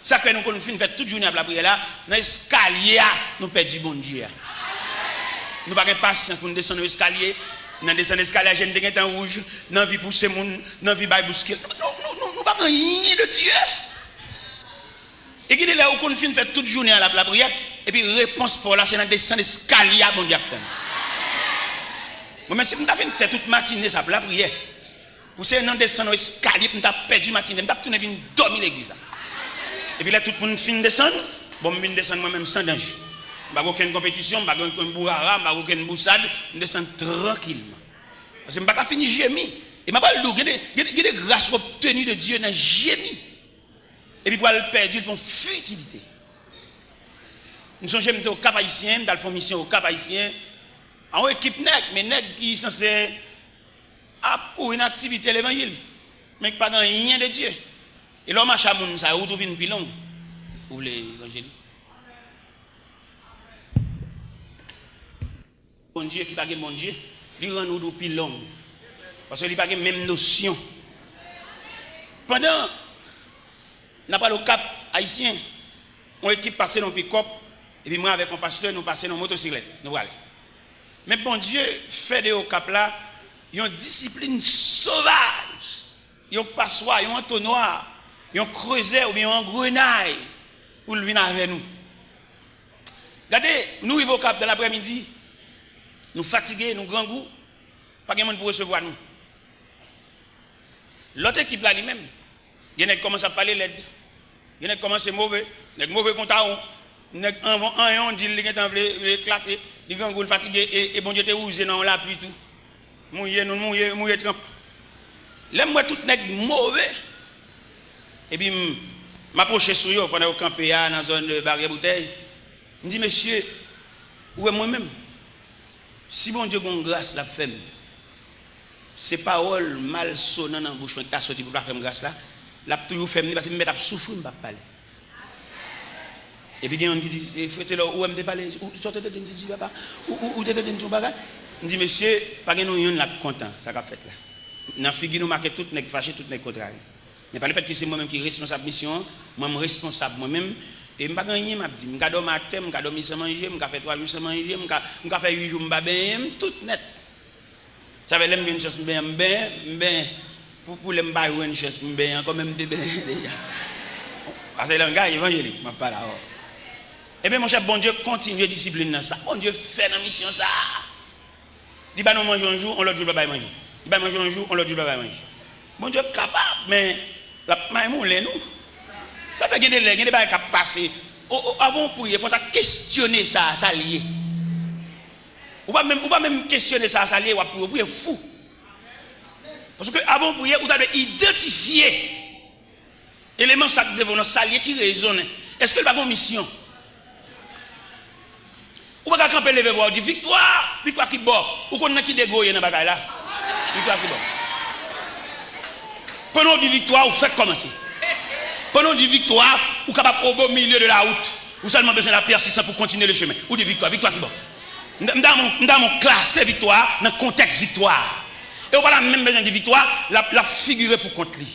Ça que nous faisons faire toute journée à la prière là, dans l'escalier, nous perdons du bon Dieu. Nous n'avons pas patience pour nous descendre l'escalier, nous descendons l'escalier, j'ai une temps rouge, nous vie pousser moun, nous vie bailler bousquer. Nous n'avons pas rien de Dieu. Et qui est là où nous faisons faire toute journée à la prière, et puis réponse pour là, c'est dans descendre l'escalier à bon Dieu. Moi, même si nous avons fait toute matinée ça pour la prière, pour c'est dans descendre l'escalier, nous avons perdu matinée, nous avons tourné venir dormir l'église. Et puis là, tout le monde finit de descendre. Bon, je descends moi-même sans danger. Je n'ai aucune compétition, je n'ai aucune bourrara, je n'ai aucune boussade. Je descends tranquillement. Parce que je n'ai pas fini gémi. Et je n'ai pas le dos. Il y a des grâces obtenues de Dieu dans gémi. Et puis pour le perdre, pour futilité. Nous sommes jamais au Cap Haïtien, dans la mission au Cap Haïtien. En équipe nègre, mais nègre qui est censé pour une activité l'évangile. Mais pas dans rien de Dieu. Et l'homme a chamoun, ça a retrouvé une pilon pour l'évangile. Bon Dieu qui n'a pas bon Dieu, il rend nous pilon. Parce qu'il n'a pas la même notion. Pendant, n'a pas le Cap Haïtien, on équipe passer dans le pick-up, et puis moi avec mon pasteur, nous passons dans la motocyclette. Nous allons. Mais bon Dieu fait de au Cap là, il y a une discipline sauvage. Il y a un passoire, il y a un entonnoir. Ils ont creusé ou bien un grenaille pour le venir avec nous. Regardez, nous arrivons au Cap de l'après-midi, nous fatigués, nous grand goût, pas de monde pour recevoir nous. L'autre équipe là lui-même, il y en a qui commencent à parler l'aide, il y en a qui commencent à mauvais, il y a des mauvais comptes à il y en a qui dit qu'il est éclaté, il grand goût fatigué et bon Dieu te ouvre dans la pluie tout. Mouillé trempe. L'aime-moi tout nèg mauvais. Et puis, je m'approche sur eux pendant que je campais dans la zone de barrière bouteille. Je me dis, monsieur, où est moi-même? Si bon Dieu a une grâce, la femme, ces paroles malsonnantes dans la bouche, mais tu as sorti pour la faire grâce là, la toujours fait parce que je me souffrir, je ne vais pas parler. Et puis, il y a un qui dit, frère, où est-ce que tu parles? Où sortez de dit, papa? Où tu es de ton bagage? Je dis, monsieur, pas que nous sommes contents, ça qu'a fait là. Dans la figure, nous marquons tout, nous fâchés, tout, nous contrariés. Mais pas le fait que c'est moi-même qui est responsable de la mission, moi-même responsable moi-même. Et je ne sais pas rien, je dis, je dormir à terre, je dormir sans manger, je fais 3 jours sans manger, je fais 8 jours, je bien, tout net. J'avais l'aime une chose, je pour les m'bailler une chose, je quand même déjà. Parce que le gars évangélique, je parle là. Et bien mon cher, bon Dieu continue à discipliner dans ça. Bon Dieu fait dans la mission ça. Il va nous manger un jour, on l'autre jour, il va manger. Il va manger un jour, on l'autre jour, il va manger. Bon Dieu est capable, mais la maïmoule, nous. Ça fait qu'il y a des choses qui passent. Avant de prier, il faut questionner ça, ça lié. Ou pas même questionner ça, ça lié, ou prier fou. Parce que avant de prier, vous devez identifier l'élément ça lié qui résonne. Est-ce que le pas une mission? Ou pas camper lever voir dit victoire qui bon. Ou qu'on a qui dégoye dans bagaille là. Victoire qui bon. Pendant du victoire, vous faites commencer. Pendant du victoire, vous êtes capable au beau milieu de la route. Vous seulement besoin de la persistance pour continuer le chemin. Ou de victoire qui bon. Dans mon classe victoire, dans le contexte victoire. Et vous n'avez même besoin de victoire, la figurer pour contre lui.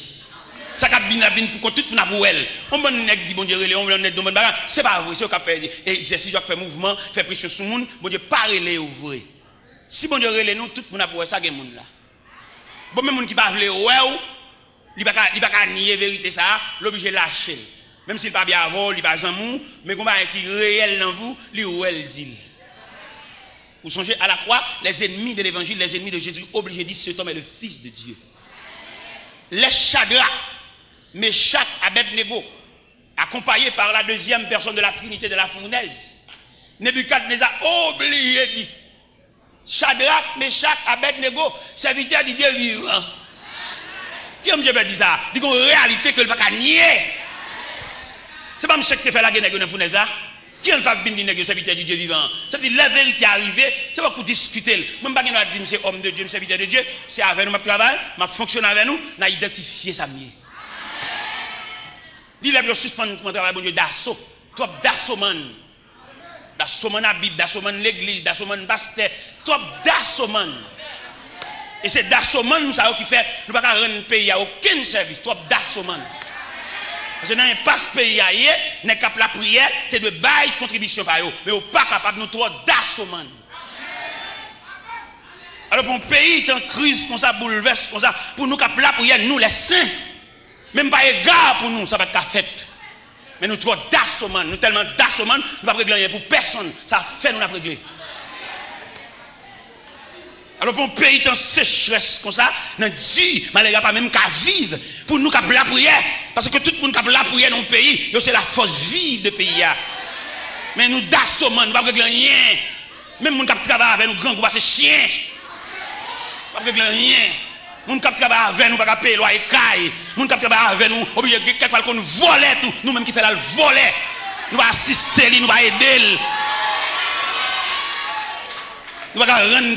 Ça cap bien pour contre tout pour elle. On bon nèg dit bon Dieu relé, on nèg bon bagarre, c'est pas vrai, c'est au cap faire exercice, je fais mouvement, fait pression sur monde, bon Dieu pas relé ouvrir. Si bon Dieu relé nous tout monde pour ça gen monde là. Bon même monde qui pas vle ouais, il pas nier vérité ça, l'obligé lâcher. Même s'il pas bien avant, il pas amour, mais combat qui réel dans vous, lui ou elle dit. Vous songez à la croix, les ennemis de l'évangile, les ennemis de Jésus obligés de dire cet homme est le fils de Dieu. Les Shadrach, Meshach, Abednego, accompagnés par la deuxième personne de la Trinité de la fournaise, Nebuchadnezzar obligé de dire Shadrach, Meshach, Abednego, serviteurs de Dieu vivant. Qui aime Dieu dit ça? Il y a une réalité que le pas nier. C'est pas Meshach qui fait la guerre dans la fournaise là. Qui a fait bien serviteur de Dieu vivant? Ça veut dire la vérité arrivée, c'est pas pour discuter. Même pas dire c'est homme de Dieu, serviteur de Dieu, c'est avec nous ma travail, ma fonctionne avec nous, n'a identifié ça mieux. Il a bien suspendu mon travail bon Dieu d'assaut, trop d'assaut man. D'assaut man la Bible, d'assaut man l'église, d'assaut man pasteur, trop d'assaut man. Et c'est d'assaut man ça qui fait nous pas rendre pays à aucun service, trop d'assaut man. Parce que dans l'impasse pays, n'est cap la prière, tu de bailler contribution par eux. Mais on pas capable de nous trop d'assommant. Alors pour un pays est en crise, comme ça, bouleverse, comme ça, pour nous cap la prière, nous les saints, même pas égard pour nous, ça va être fait. Mais nous trop d'assommant, nous tellement d'assommant, nous ne pouvons pas régler rien pour personne. Ça fait nous la régler. Alors pour un pays en sécheresse comme ça, nous dit, mais il n'y a pas même qu'à vivre pour nous cap la prière. Parce que tout le monde qui a la prière dans le pays, c'est la force vive de pays. Mais nous d'assommant, nous ne pouvons pas régler rien. Même les gens qui travaillent avec nous, grands groupes, c'est chien. Nous ne pouvons pas régler rien. Les gens qui travaillent avec nous, nous ne pouvons pas payer loyer caille. Les gens qui travaillent avec nous, obligés quelquefois qu'on nous vole tout. Nous-mêmes qui faisons le voler. Nous allons assister, nous allons aider. Nous ne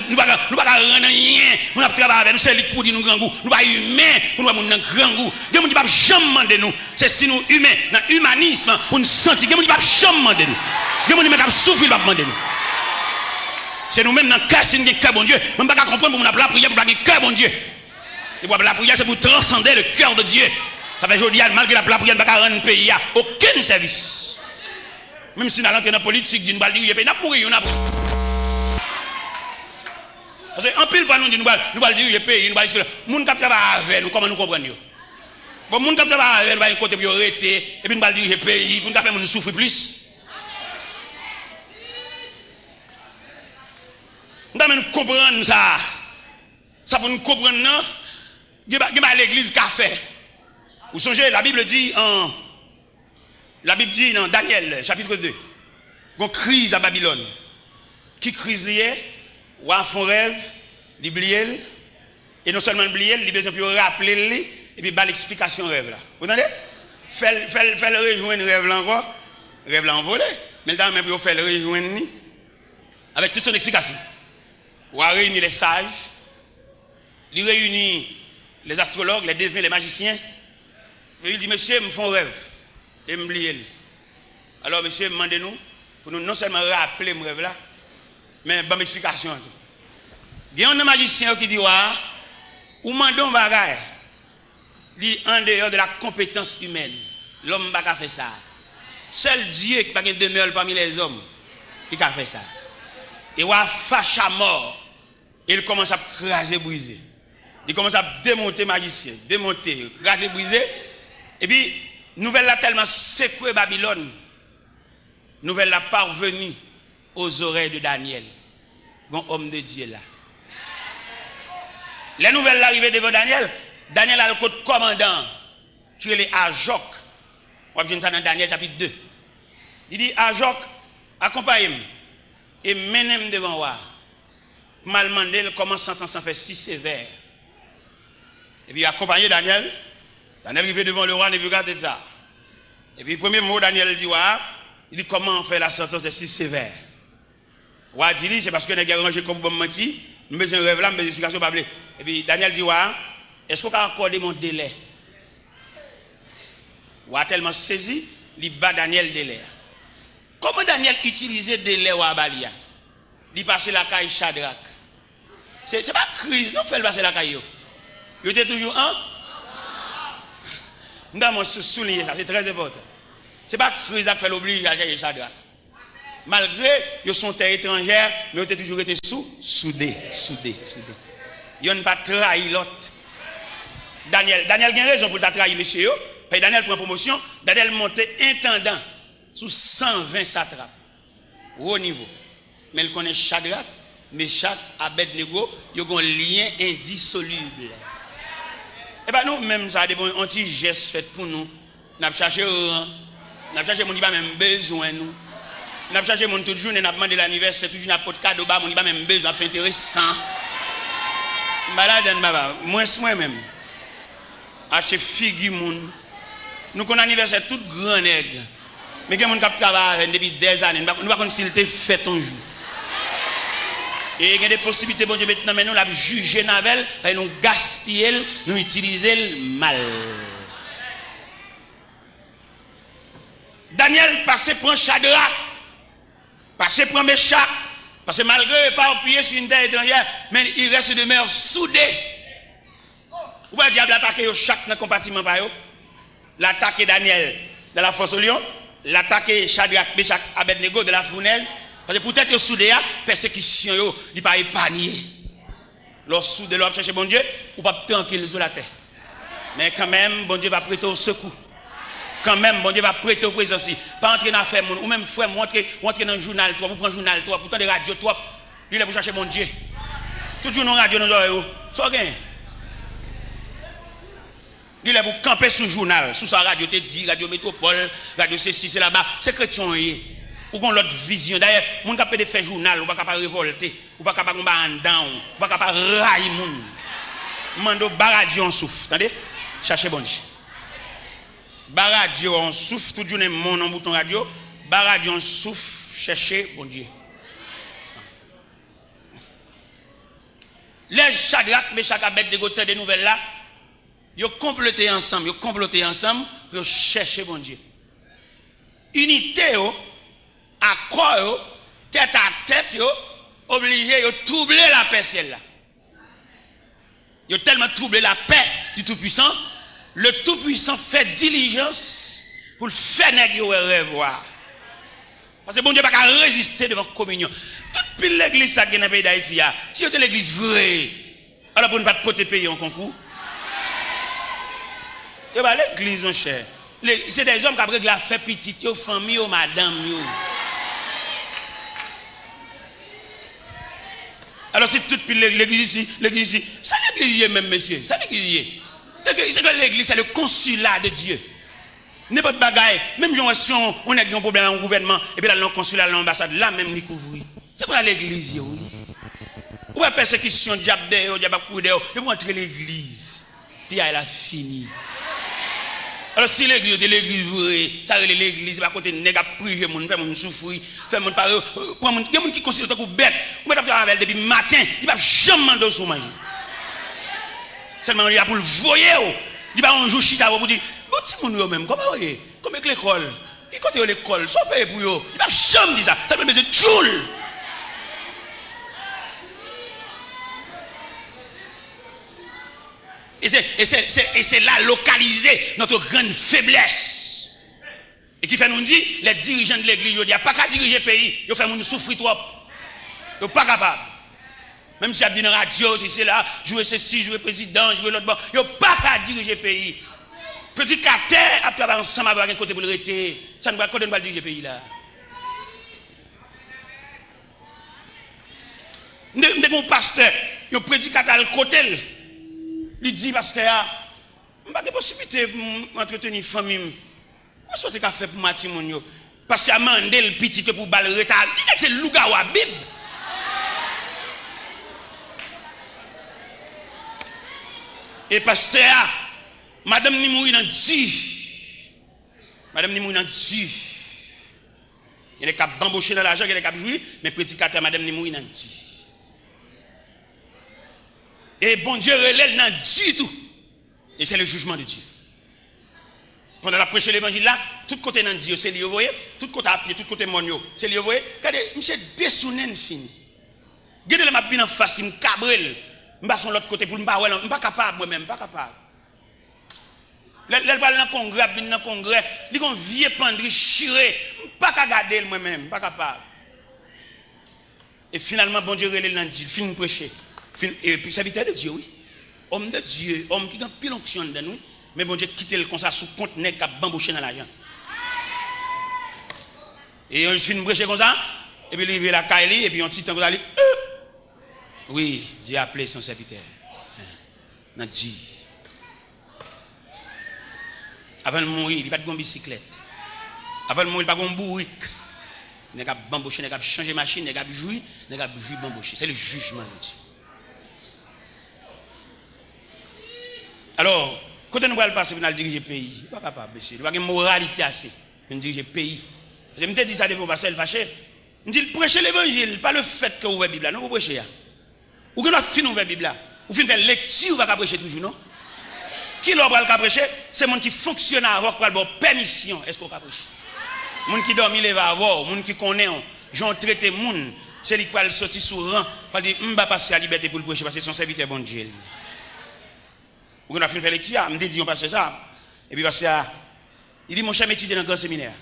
pouvons pas rendre rien. Nous ne pouvons pas avec nous, c'est lui pour dire nous grand goût. Nous ne pouvons pas humains pour nous avoir un grand goût. Nous ne pouvons pas jamais demander nous. C'est si nous humains, dans l'humanisme, pour nous sentir. Nous ne pouvons pas jamais demander nous. Nous ne pouvons pas souffrir, nous ne pouvons pas demander nous. C'est nous-mêmes dans le cas, c'est nous qui bon Dieu. Nous ne pouvons pas comprendre pour nous la prière, pour nous cœur bon Dieu. Et pour la prière, c'est pour transcender le cœur de Dieu. Ça fait aujourd'hui, malgré la prière, nous ne pouvons pas rendre le pays aucun service. Même si nous allons entrer dans la politique, nous allons dire, nous allons mourir, nous allons parce qu'en pile fois, nous allons dire, le pays, nous allons dire, les gens qui travaillent avec nous, comment nous comprenons? Bon, les gens qui travaillent avec nous, nous allons côté pour arrêter, et puis nous allons dire, le pays, pour nous faire souffrir plus. Nous allons comprendre ça. Ça pour nous comprendre, non? Il y a l'église qui a fait. Vous songez, la Bible dit dans Daniel, chapitre 2, une crise à Babylone. Qui crise liée? Ou à fond rêve, il oublie, et non seulement oublier, il besoin de rappeler, et puis l'explication rêve là. Vous entendez? Fait le rejoindre rêve là encore, rêve là envolé, mais le temps même pour faire le rejoindre avec toute son explication. Ou à réunir les sages, il réunit les astrologues, les devins, les magiciens, et il dit, monsieur, me font rêve, et me oublier. Alors monsieur, demandez-nous, pour nous non seulement rappeler mon rêve là, mais bonne explication. Il y a un magicien qui dit, ou mandons bagaille, dit en dehors de la compétence humaine, l'homme n'a pas fait ça. Seul Dieu qui n'a pas demeure parmi les hommes qui a fait ça. Et ou fâche à mort, il commence à craser, briser. Il commence à démonter magicien, démonter, craser, briser. Et puis, nouvelle là tellement secoué Babylone, nouvelle là parvenue aux oreilles de Daniel, bon homme de Dieu là. Les nouvelles arrivées devant Daniel, Daniel a le code commandant qui est les Ajok. On va ça dans Daniel chapitre 2. Il dit Ajok, accompagne-moi et mène-moi devant moi. Mal mandé comment sentence en fait si sévère. Et puis accompagné Daniel. Daniel arrive devant le roi Nebuchadnezzar. Et puis le premier mot Daniel dit il dit comment on fait la sentence de si sévère. Roi dit c'est parce que nous avons rangé comme bon menti, nous besoin de rêve là, nous besoin d'explication pas. Et puis Daniel dit est-ce qu'on peut accorder mon délai? Roi tellement saisi, il bat Daniel délai. Comment Daniel utilisait délai ou abalia? Il passe la caille Shadrach. C'est pas crise, non, fait passer la caille. Il était toujours nous devons souligner ça, c'est très important. C'est pas crise qui fait l'obligation de Shadrach. Malgré qu'ils sont terre étrangère, mais ils ont toujours été soudés. Ils n'ont pas trahi l'autre. Daniel a raison pour trahi monsieur. Daniel prend promotion. Daniel monte intendant sous 120 satrapes. Au niveau. Mais il connaît Shadrach, Meshach, Abednego, ils ont un lien indissoluble. Et bien nous, même ça a des petits gestes faits pour nous. Nous avons cherché mon qui n'a même besoin nous. Nous avons cherché mon tout jour, nous avons demandé l'anniversaire, toujours n'a pas de cadeau, mon qui n'a même besoin, c'est intéressant. Malade, moi-même. Acheter figu moun. Nous connaissons l'anniversaire tout grand nègre. Mais il y a des gens qui travaillent depuis des années. Nous ne savons pas s'il était fait un jour. Et il y a des possibilités, bon Dieu, maintenant, mais nous l'avons jugé Navel, nous gaspiller, nous utiliser mal. Daniel passé prend Shadrach, passé prend Meshach, parce que malgré pas appuyer sur une terre étrangère, mais il reste de mer soudé. Ou pas diable attaquer chaque compartiment par eux. l'attaquer Daniel de la fosse au lion, l'attaquer Shadrach, Meshach, Abednego de la fournaise. Parce que peut-être que soudé, persécution, il n'est pas épargné. Lorsque soudé, l'homme cherche bon Dieu, ou pas tranquille sur la terre. Mais quand même, bon Dieu va prêter au secours. Quand même, bon Dieu va prêter au présence. Pas entrer dans l'affaire, ou même frère, entrer dans le journal, toi, vous prenez le journal, toi, pourtant des radios, toi, lui, pour chercher bon Dieu. Toujours dans la radio, dans l'oreille, ça gagne. Lui, là, pour camper sur le journal, sur sa radio, te dit, radio métropole, radio ceci, c'est là-bas, c'est chrétien, ou qu'on l'autre vision. D'ailleurs, mon capable de faire journal, ou pas capable de révolter, ou pas capable de en down, ou pas capable de railler moun. Mando baradio en souffle, attendez? Cherchez bon Dieu. Baradio en souffle, tout le monde en bouton radio, baradio en souffle, cherchez bon Dieu. Les Shadrach, Meshach, Abednego des nouvelles là, ils ont comploté ensemble pour chercher bon Dieu. Unité, accord, tête à tête, obligé de troubler la paix celle-là. Ils ont tellement troublé la paix du Tout-Puissant, le Tout-Puissant fait diligence pour le faire négocier revoir. Parce que bon Dieu n'a pas résister devant la communion. Toute l'église qui est dans le pays d'Haïti, si vous êtes l'église vraie, alors pour ne pas te payer en concours. L'église, mon cher. C'est des hommes qui ont pris la fête petite, aux familles, aux madame. Alors c'est toute l'église ici. Ça l'église même, monsieur. Ça l'église. C'est que l'église, c'est le consulat de Dieu. N'importe quoi bagaille, même si on a un problème au gouvernement, et puis là, le consulat, l'ambassade, là même, il couvre. C'est quoi l'église, oui? Ou la persécution, diable, diable, il faut entrer l'église. Puis elle a fini. Alors si l'église est l'église vraie, ça c'est l'église, va côté nèg privé moun, fait moun souffrir, fait moun parler, prend moun, quelqu'un qui considère comme bête, on va faire avec depuis matin, il va jamais demander son manger. Seulement il a pour le voyer, il va un jour chita pour dire, bon si moun yo même, comment voyez, comme avec l'école, qui côté l'école, soit payé pour yo, il va jamais dire ça, ça veut dire joule. Et c'est là localisé notre grande faiblesse. Et qui fait nous dire, les dirigeants de l'église, ils disent pas qu'à diriger le pays, ils font nous souffrir trop. Ils sont pas capables. Même si ils disent dans la radio, si c'est là, jouer ceci, jouer président, jouer l'autre, ils sont pas qu'à diriger le pays. Petit carter, à travailler ensemble avec un côté pour le rester. Ça ne va pas diriger le pays là. Mon pasteur, il prédicateur à côté. Il dit, pasteur, je n'ai pas de possibilité pour entretenir une famille. Je souhaite faire pour ma timon. Parce que je le petit pour balle retard. C'est le lougawa Bible. Et pasteur, madame ni mourir dans Dieu. Madame ni mourir dans Dieu. Il y a des cap bamboucher dans l'argent, il y a des cap jouir, mais prédicateur, madame ni mourir dans Dieu. Et bon Dieu relève dans Dieu tout. Et c'est le jugement de Dieu. Pendant la prêche l'évangile là, tout côté dans Dieu, c'est lié, vous voyez, tout côté à pied, tout côté monio, c'est lié, vous voyez. Regardez, monsieur dessounen fini. Regardez le m'a bien en face, il cabrel. M'pas sur l'autre côté pour m'pas pas capable moi-même, pas capable. L'elle va dans le congrès, il gon vieux pendri chiré, pas qu'à garder moi-même, pas capable. Et finalement bon Dieu relève dans Dieu, fin prêcher. Et puis serviteur de Dieu, oui. Homme de Dieu, homme qui a pile onction de nous, mais bon Dieu quitte le comme ça sous compte nèg qui a bambouché dans l'argent. Et on finit prêcher comme ça, et puis il la caille et puis on petit temps comme ça, oui, Dieu a appelé son serviteur. Dans Dieu. Avant de mourir, il n'y a pas de bicyclette. Avant de mourir, il n'y a pas de bourrique. Il n'y a pas de bambouché, il n'y a pas de changer machine, il n'y a pas de jouir, il n'y a pas de jouir bambouché. C'est le jugement de Dieu. Alors, quand on va passer pour diriger le pays, il n'est pas capable, monsieur. Il n'y a pas de moralité assez pour diriger le pays. Je me dis ça devant passer le fâché. Je dis, prêchez l'évangile, pas le fait que vous ouvrez la Bible. Non, vous prêchez. Ou que nous finissons ouvrir la Bible. Ou finissons faire lecture, vous ne prêcher toujours, non? Qui l'a prêcher? C'est le monde qui fonctionne avant pour avoir permission. Est-ce qu'on va prêcher? Le monde qui dort, il va avoir. Le monde qui connaît, j'en traite le monde. C'est lui qui va sortir sur rang. Il dit, je ne vais pas passer à la liberté pour le prêcher parce que c'est son serviteur bon Dieu. Ou qu'on a fini faire lecture, on me dit on passe ça. Et puis parce que Il dit, mon cher, m'étudier dans le grand séminaire.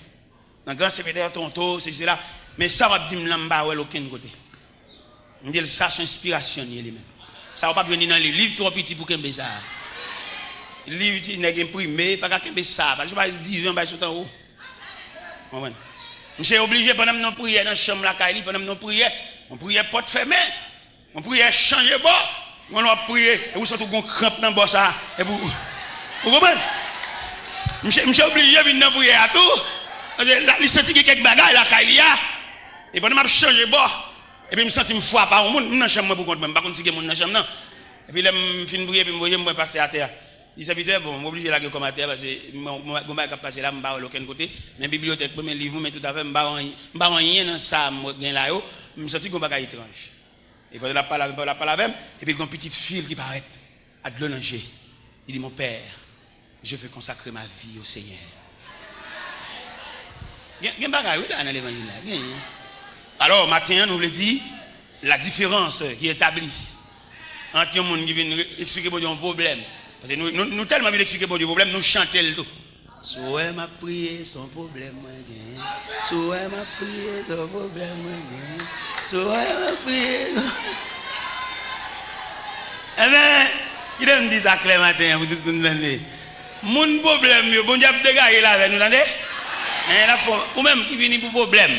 Dans le grand séminaire, Toronto, c'est cela. Mais ça va dire, je ne vais aucun côté. Je dis, ça, c'est inspiration. Ça ne va pas venir dans les livres trop petits pour qu'il y ait ça. Les livres, il n'y a pas imprimé, pas qu'il y ait ça. Je ne vais pas dire, je vais tout en haut. Je suis obligé, pendant que nous prions dans la chambre, pendant que nous prions, on prie porte fermée. On prie changer bord. On va prier. Et vous sentez qu'on crampe dans le bord ça. Et vous comprenez? Je suis obligé de venir prier à tout. Je sens qu'il y a quelques bagages là, et pendant que je change bord, et puis je me sens que je fois par monde, je suis dans la chambre pour contre moi. Par contre, si je suis dans la chambre, et puis je finis de prier, puis je me passer à terre. Il s'habituait, bon, je suis obligé de la comme à terre parce que je ne vais pas passer là, je ne vais pas aucun côté. Mais bibliothèque, mes livres, mais tout à fait, je ne vais pas rien dans ça, je me sens que je suis étrange. Et quand il a parlé avec, et puis il y a une petite fille qui paraît à de l'onanger. Il dit, mon père, je veux consacrer ma vie au Seigneur. Il y a un bagage dans l'évangile. Alors, matin, nous voulons dire la différence qui est établie entre un monde qui vient expliquer pour un problème. Parce que nous tellement bien expliquer pour un problème, nous chantons le tout. Souhait m'a prié, son problème, moi, souhait m'a prié, son problème, moi, souhait m'a prié. Eh bien, il me dit ça clair matin, vous tout le monde. Mon problème, bon Dieu, dégagez là avec nous, entendez? Ou même qui vient pour problème.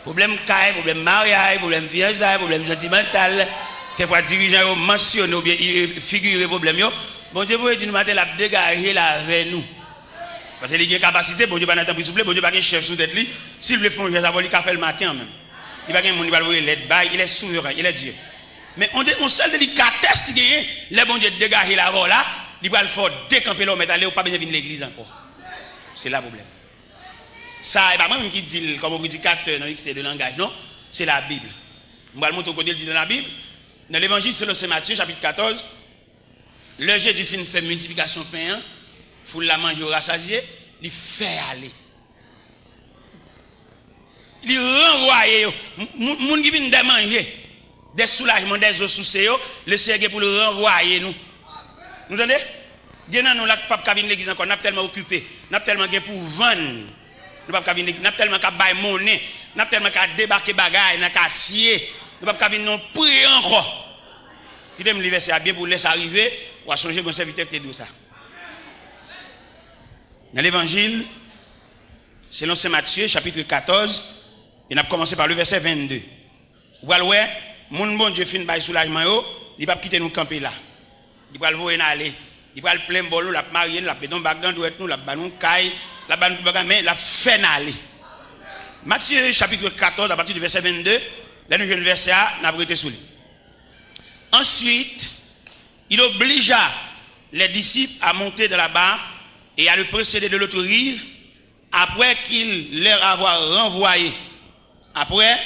Problème caille, problème mariage, problème fiançailles, problème sentimental. Quelquefois, dirigeants mentionnent ou bien figurent problème. Bon Dieu, vous dites, nous matin, la dégager là avec nous. Parce qu'il y a une capacité, bon Dieu, pas n'attendre souffler, bon Dieu, pas un chef sous tête. S'il veut faire ça, il va faire le matin même. Il va gagner mon il est souverain, il est Dieu. Mais on seul délicatesse qui gagne, les bon Dieu dégager là, il va le faire décamper l'homme, mais aller ou pas besoin de venir l'église encore. C'est là le problème. Ça, et pas moi qui dit comme prédicateur dans l'extérieur de langage, non, c'est la Bible. On va le montrer au côté dit dans la Bible. Dans l'évangile selon Saint Matthieu, chapitre 14, le Jésus fait multiplication de pain, foule la manger au rassasié, il fait aller. Il renvoie, moun qui vient de manger, des soulagements, des eaux sous le Seigneur pour le renvoyer nous. Nous entendez? Nous nous là pas venir l'église encore, n'a tellement occupé, n'a tellement pour vendre. Nous pas venir l'église, n'a tellement qu'à bailler monnaie, n'a tellement qu'à débarquer bagaille, n'a qu'à tirer. Nous pas venir non prier encore. Qui aime l'université à bien pour laisser arriver, ou à changer mon serviteur qui dit ça. Dans l'évangile, selon Saint Matthieu, chapitre 14, il a commencé par le verset 22. Vous voyez, mon bon Dieu fin de soulagement, il ne va pas quitter nous camper là. Il va le voir aller. Il va le plein bolo, la marier, la pédon bagdan douette nous, la banon caille, la banon mais la fait aller. Matthieu chapitre 14, à partir du verset 22, là nous le verset A, n'a pas été sous lui. Ensuite, il obligea les disciples à monter dans la barque et à le précéder de l'autre rive, après qu'il leur avoir renvoyé. Après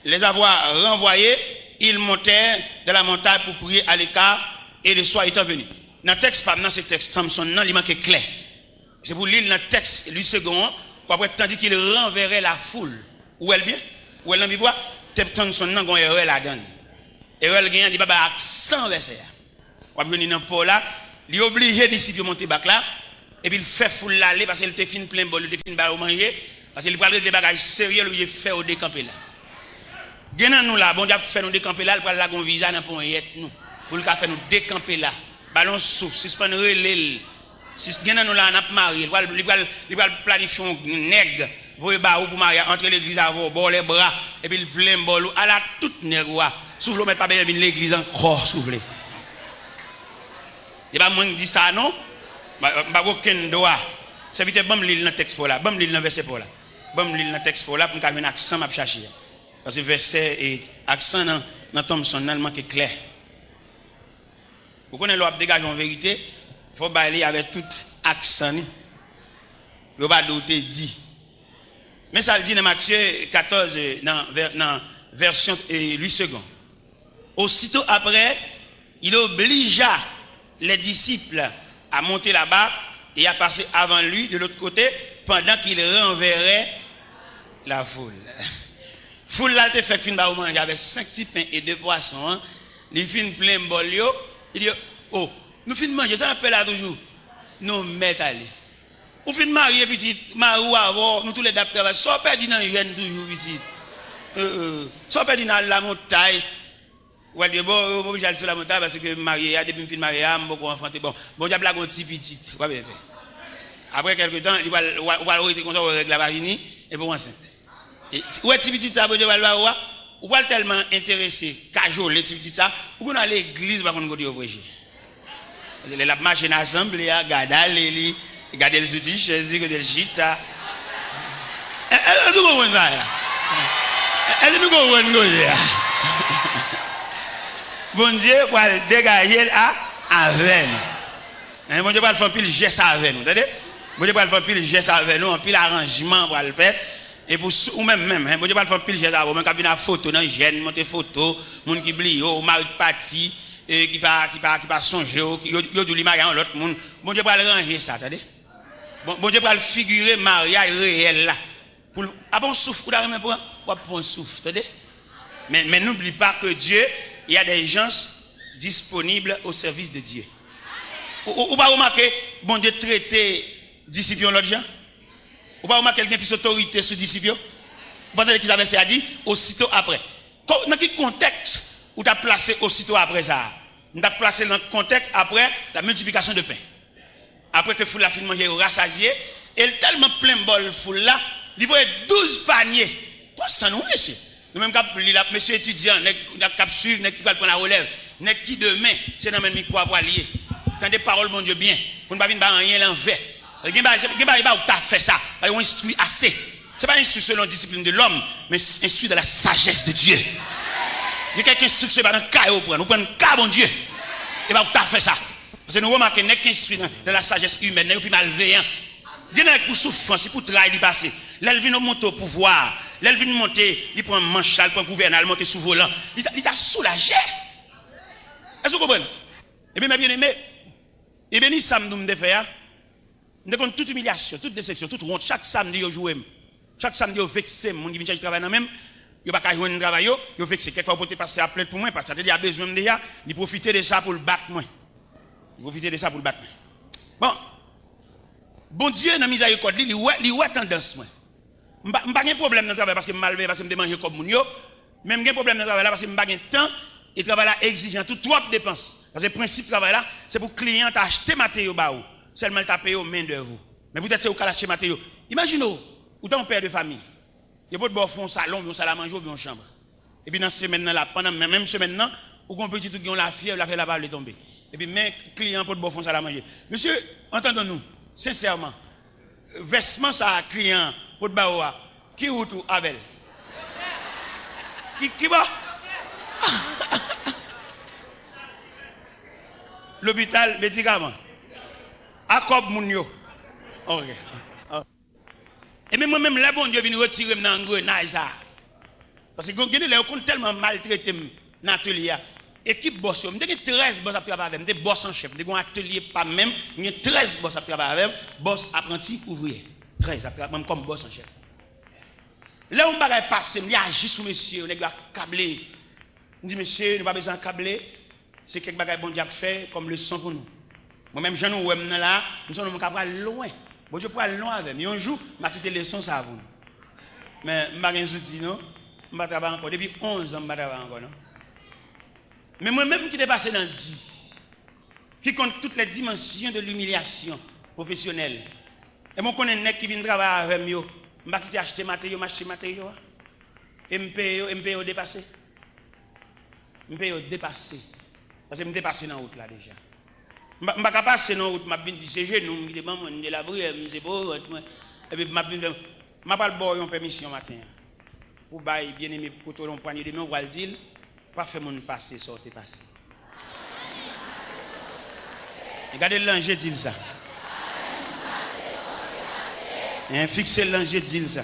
les avoir renvoyés, ils montèrent de la montagne pour prier à l'écart et le soir étant venu. Dans le texte, dans ce texte, Samson, il manque clair. C'est pour lire dans le texte, lui second, après, tandis qu'il renverrait la foule. Où elle bien? Où elle n'en voit? Samson n'a pas erreur la donne. Erreur la gagne, il va avoir accent verset. On va venir dans le pôle là, il est obligé de monter bac là, et puis il fait foule l'aller parce qu'il était fin plein bol, il était fin au manger, parce qu'il parle des bagages sérieux, il fait au décamper là. Gagnant nous là, bon Dieu fait nous décamper là, il parle là qu'on visa dans pour nous. Pour le faire nous décamper là. Ballon souffle, suspend relais. Si gagnant nous là, on a marié, il va planifier un nègre, pour marier entre l'église avant, bord les bras, et puis le plein bol, à la toute nègre. Souffle, mais pas bien venir l'église encore souffler. Il n'y a pas moins dit ça, non? Je n'ai pas aucun droit. C'est vite, bon, je lis le texte pour là, bon, je lis le verset pour là. Bon, je lis le texte pour là, pour que un accent m'a chercher. Parce que le verset et accent dans Thomson, il manque clair. Vous connaissez l'ordre dégage en vérité, il faut bailler avec tout accent. Il ne faut pas douter dit. Mais ça le dit dans Matthieu 14, dans version 8 secondes. Aussitôt après, il obligea les disciples à monter là-bas et à passer avant lui de l'autre côté pendant qu'il renverrait la foule. Foule là, te fait fin manger avec 5 petits pains et 2 poissons. Hein. Les fins plein bol yo. Il dit oh, nous fin manger ça appelle là toujours. Nous mettons aller. Ou fin marié petit, marou avant, nous tous les dames travaillent. Soit perdu dans jeune toujours petit. Soit perdu dans la montagne. Ou à dire bon, j'allais sur la montagne parce que marié, depuis me fin marié, beaucoup enfanté. Bon, diable a un petit petit. Après quelques temps, il va arrêter comme ça avec la varini et pour enceinte. Et ouais petit petit ça, bon Dieu va le voir. Ou pas tellement intéressé, cajole les petits ça, ou qu'on à l'église va qu'on côté au projet. Les la machine assemblée, garder les outils, chez que des gita. Est-ce que vous comprenez ça? Est-ce que vous comprenez ça? Bon Dieu va dégager à veine. Bon Dieu va faire pile geste avec nous, entendez? Bon Dieu va faire pile geste avec nous, un pile arrangement pour le faire. Et pour ou même, bon Dieu va faire pile geste avec nous, même quand photo dans gêne, monter photo, monde qui blie, mari parti, qui pas songer, yo du mariage l'autre monde. Bon Dieu va le ranger ça, attendez? Bon Dieu va le figurer mariage réel là. Pour bon souffle, ou d'ailleurs pour bon souffle, attendez? Mais n'oublie pas que Dieu, il y a des gens disponibles au service de Dieu. Ou pas remarquer, bon Dieu traiter disciples l'autre gens? Ou pas remarquer quelqu'un plus autorité sur disciples? Vous entendez qu'ils avaient ça dit aussitôt après. Dans quel contexte où tu as placé aussitôt après ça? Tu as placé dans le contexte après la multiplication de pain. Après que foule la fin manger rassasié, et tellement plein bol foule là, il voit 12 paniers. Quoi ça nous, monsieur? Nous-mêmes, monsieur étudiant, nous avons suivre, nous qui va prendre la relève, nous qui demain, c'est dans le même micro à lier. Tant des paroles, mon Dieu, bien. Pour ne pas venir rien l'envers. Il n'y a pas fait ça. On instruit assez. Ce n'est pas instruit selon la discipline de l'homme, mais instruit de la sagesse de Dieu. Il y a quelqu'un instruit dans le cas où nous prenons le cas, mon Dieu. Et bien, vous fait ça. Parce que nous remarquons qu'il n'y a qu'un instruit dans la sagesse humaine, et puis malveillant. Il y a pour souffrance, pour travail, il passe. Là, il vient monter au pouvoir. Là, il vient monter, il prend un manche, il prend un gouverneur, il monte sous volant. Il t'a soulagé. Est-ce que vous comprenez? Et bien, mes bien-aimés, et bien, ça me fait, nous avons toute humiliation, toute déception, toute honte. Chaque samedi, vous jouez. Chaque samedi, vous vexez. Mon qui vient chercher travail dans même. Vous n'avez pas jouer un travail, vous vexez. Quelquefois, vous pouvez passer à plainte pour moi, parce que ça a besoin déjà, de profiter de ça pour le battre. Profiter de ça pour le battre. Bon Dieu, dans la miséricorde, il y a tendance. Je n'ai pas de problème dans le travail parce que je suis malveillant, parce que je me mange comme mon. Même j'ai un problème dans le travail parce que je n'ai pas de temps. Et le travail là exigeant, trop de dépenses. Parce que le principe du travail là, c'est pour que le client achète des matériaux. Seulement il t'a payé aux mains de vous. Mais peut-être c'est au cas d'acheter des matériaux. Imaginez-vous, vous êtes un père de famille. Il y a pas de un salon, un salle à manger ou une chambre. Et puis dans cette semaine-là, pendant la même semaine-là, ou qu'on petit tout qui ont la fièvre, la fait la balle tomber. Et puis mes clients pour de un salle à manger. Monsieur, entendons-nous, sincèrement, vêtement ça client pour de baoua, qui ou tout avec? Qui va? L'hôpital, médicament. Akob Mounio. Ok. Et même moi-même, là, bon Dieu vient retirer dans l'engrenage. Parce que vous avez tellement maltraité dans l'atelier. Équipe boss, je suis 13 boss à travailler avec. Je suis boss en chef. Je suis un atelier pas même. Je suis 13 boss à travailler avec. Boss apprenti ouvrier. 13 à travailler même comme boss en chef. Là, on va passer, je agis sur monsieur, on est câblé. Je dis, monsieur, nous n'avons pas besoin de câbler. C'est quelque chose que bon Dieu a fait comme leçon pour nous. Moi-même, je suis là, nous sommes loin. Bon Dieu, pour aller loin avec moi. Un jour, je vais quitter les leçons, ça vous. Mais je n'ai pas de outils, non? Je vais travailler encore. Depuis 11 ans, je vais travailler encore, non? Mais moi-même, qui est passé dans Dieu, qui compte toutes les dimensions de l'humiliation professionnelle. Et moi, je connais un mec qui vient travailler avec moi. Je vais quitter acheter matériaux, m'acheter matériaux. Et je me paye au dépassé. Je me paye au dépassé. Parce que je me dépasse dans la route là déjà. Je ne vais pas passer dans la route, je vais dire c'est genou, je vais la brûler, c'est beau. Et puis je vais pas le une permission matin. Pour bailler bien aimé pour tout le poignet de main, on va le dire, pas faire mon passer, sortir passer. Regardez l'ange dit ça. Fixez l'ange dit ça.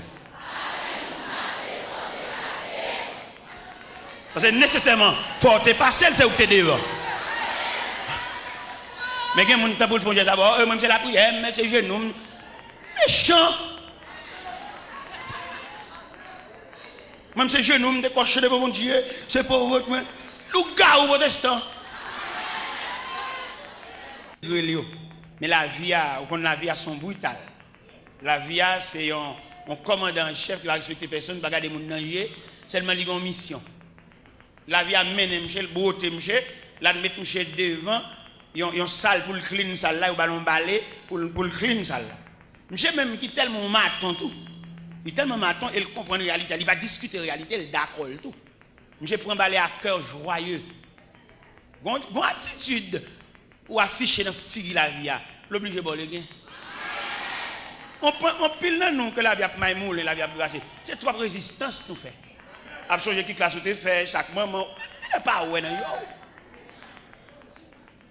Parce que nécessairement, il faut te passer, c'est où tu es dehors. Mais quand on pour le faire ça, même c'est la prière, mais c'est genou. Méchant. Même c'est genou, me décocher devant mon Dieu, c'est pour votre main. Le gars ou protestant. Mais la vie a son brutal. La vie, c'est un commandant en chef qui va respecter personne, qui va garder mon danger, seulement il a une mission. La vie a mené monsieur, le beauté monsieur, là mettre monsieur devant, il y a une salle pour le clean salle là, ou ballon balai pour le clean salle là. Monsieur même qui tellement maton tout. Il est tellement maton, il comprend la réalité, il va discuter la réalité, il d'accord tout. Monsieur prend balai à cœur joyeux. Bon attitude ou afficher dans figure la vie, l'obligé bon le gain. On pile dans nous que la vie a maïmoule et la vie a brassé. C'est trois résistances nous fait. Absolument qui classe te fait chaque moment, pas ouais nan